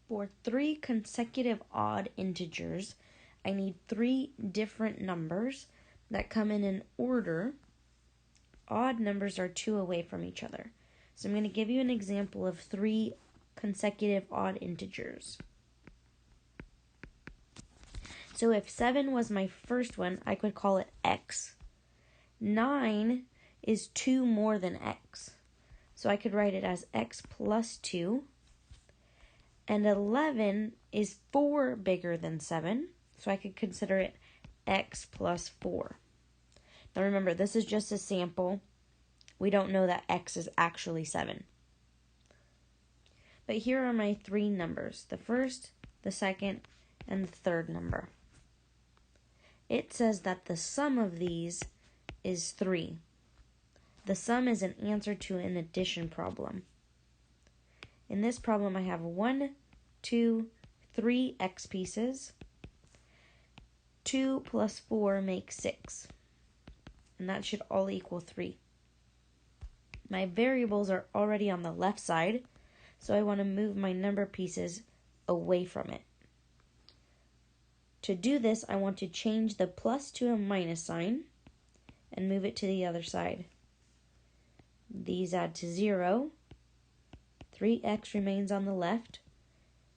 For 3 consecutive odd integers, I need 3 different numbers that come in an order. Odd numbers are 2 away from each other. So I'm going to give you an example of 3 consecutive odd integers. So if 7 was my first one, I could call it x. 9 is 2 more than x. So I could write it as x plus 2. And 11 is 4 bigger than 7. So I could consider it x plus 4. Now remember, this is just a sample. We don't know that x is actually 7. But here are my 3 numbers, the first, the second, and the third number. It says that the sum of these is 3. The sum is an answer to an addition problem. In this problem, I have 1, 2, 3 x pieces. 2 plus 4 makes 6. And that should all equal 3. My variables are already on the left side, so I want to move my number pieces away from it. To do this, I want to change the plus to a minus sign and move it to the other side. These add to 0. 3x remains on the left,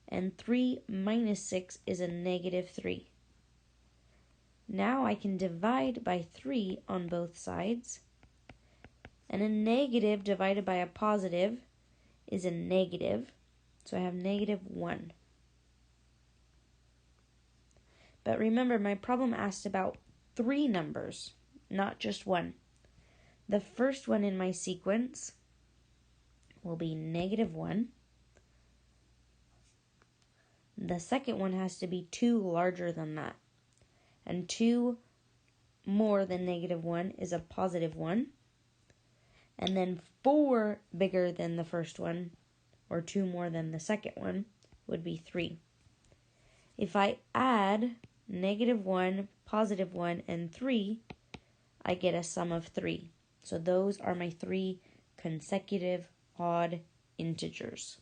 and 3 minus 6 is a negative 3. Now I can divide by 3 on both sides, and a negative divided by a positive is a negative, so I have negative 1. But remember, my problem asked about 3 numbers, not just 1. The first one in my sequence will be negative 1. The second one has to be 2 larger than that. And 2 more than negative 1 is a positive 1. And then 4 bigger than the first one, or 2 more than the second one, would be 3. If I add negative 1, positive 1, and 3, I get a sum of 3. So those are my 3 consecutive odd integers.